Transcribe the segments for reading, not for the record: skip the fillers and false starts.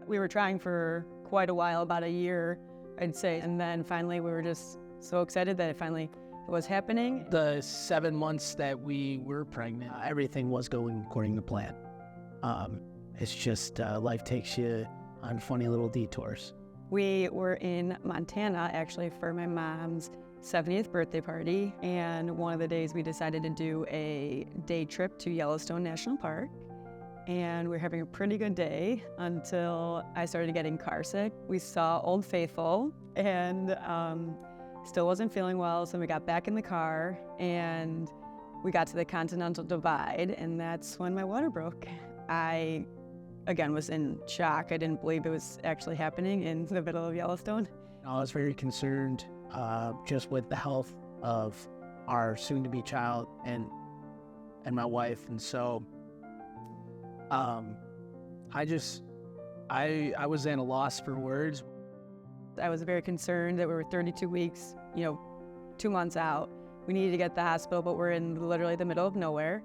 We were trying for quite a while, about a year, I'd say. And then finally we were just so excited that it finally was happening. The 7 months that we were pregnant, everything was going according to plan. It's just life takes you on funny little detours. We were in Montana actually for my mom's 70th birthday party, and one of the days we decided to do a day trip to Yellowstone National Park, and we were having a pretty good day until I started getting car sick. We saw Old Faithful and still wasn't feeling well, so we got back in the car and we got to the Continental Divide, and that's when my water broke. I again was in shock. I didn't believe it was actually happening in the middle of Yellowstone. I was very concerned just with the health of our soon-to-be child and my wife, and so I was at a loss for words. I was very concerned that we were 32 weeks, 2 months out. We needed to get to the hospital, but we're in literally the middle of nowhere.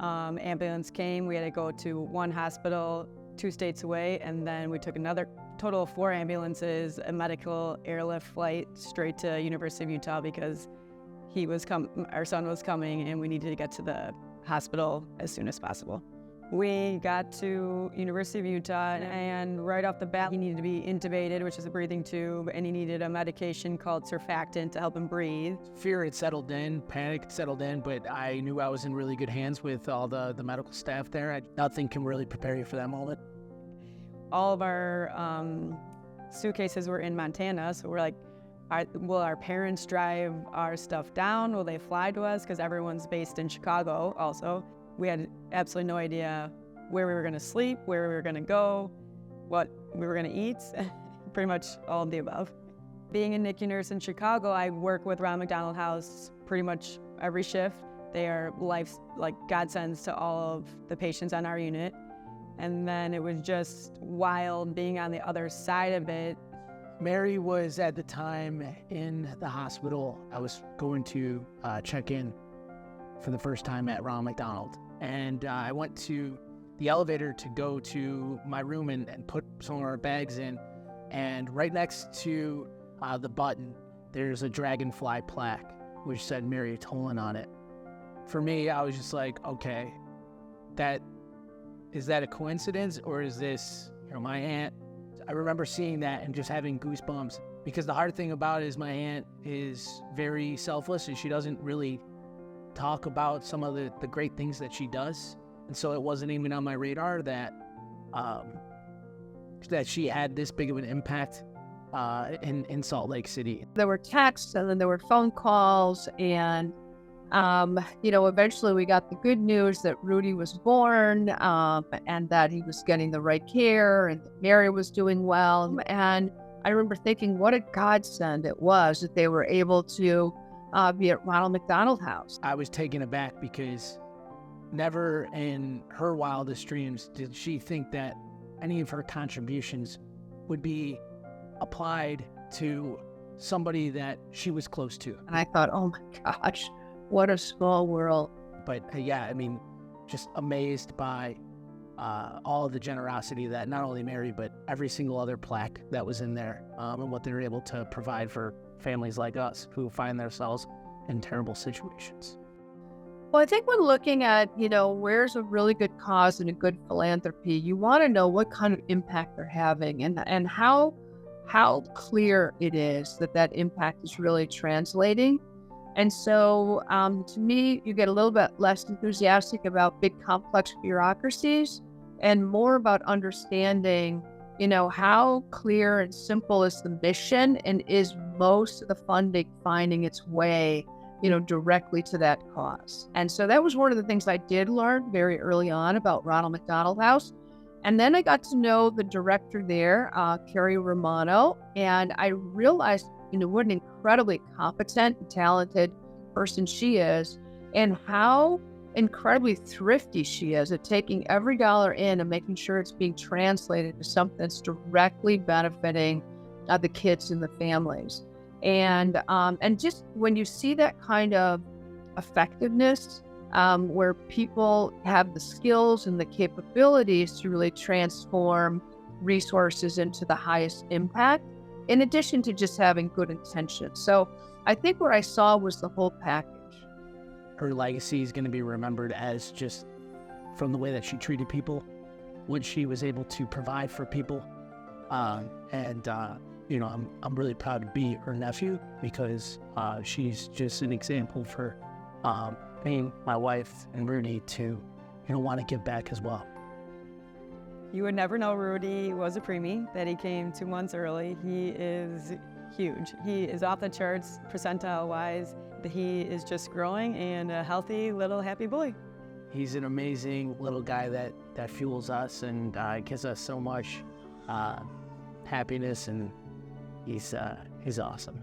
Ambulance came. We had to go to one hospital 2 states away, and then we took another total of 4 ambulances, a medical airlift flight straight to University of Utah because our son was coming and we needed to get to the hospital as soon as possible. We got to University of Utah, and right off the bat, he needed to be intubated, which is a breathing tube, and he needed a medication called surfactant to help him breathe. Fear had settled in, panic had settled in, but I knew I was in really good hands with all the medical staff there. Nothing can really prepare you for that moment. All of our suitcases were in Montana, so we're like, will our parents drive our stuff down? Will they fly to us? Because everyone's based in Chicago also. We had absolutely no idea where we were going to sleep, where we were going to go, what we were going to eat, pretty much all of the above. Being a NICU nurse in Chicago, I work with Ronald McDonald House pretty much every shift. They are godsends to all of the patients on our unit. And then it was just wild being on the other side of it. Mary was at the time in the hospital. I was going to check in for the first time at Ronald McDonald. And I went to the elevator to go to my room and put some of our bags in. And right next to the button, there's a dragonfly plaque, which said Mary Tolan on it. For me, I was just like, okay, is that a coincidence, or is this, my aunt? I remember seeing that and just having goosebumps, because the hard thing about it is my aunt is very selfless and she doesn't really talk about some of the great things that she does. And so it wasn't even on my radar that she had this big of an impact in Salt Lake City. There were texts, and then there were phone calls, and eventually we got the good news that Rudy was born, and that he was getting the right care, and that Mary was doing well. And I remember thinking what a godsend it was that they were able to be at Ronald McDonald House. I was taken aback because never in her wildest dreams did she think that any of her contributions would be applied to somebody that she was close to. And I thought, oh my gosh, what a small world. But just amazed by all of the generosity that not only Mary, but every single other plaque that was in there, and what they were able to provide for families like us who find themselves in terrible situations. Well, I think when looking at, where's a really good cause and a good philanthropy, you want to know what kind of impact they're having and how clear it is that impact is really translating. And so to me, you get a little bit less enthusiastic about big complex bureaucracies and more about understanding, how clear and simple is the mission, and is most of the funding finding its way, directly to that cause. And so that was one of the things I did learn very early on about Ronald McDonald House. And then I got to know the director there, Carrie Romano, and I realized, what an incredibly competent and talented person she is, and how incredibly thrifty she is at taking every dollar in and making sure it's being translated to something that's directly benefiting the kids and the families. And just when you see that kind of effectiveness, where people have the skills and the capabilities to really transform resources into the highest impact, in addition to just having good intentions. So I think what I saw was the whole package. Her legacy is going to be remembered as just from the way that she treated people, what she was able to provide for people. You know, I'm really proud to be her nephew because she's just an example for me, my wife, and Rudy to, you know, want to give back as well. You would never know Rudy was a preemie, that he came 2 months early. He is huge. He is off the charts percentile-wise. He is just growing and a healthy little happy boy. He's an amazing little guy that fuels us and gives us so much happiness, and he's awesome.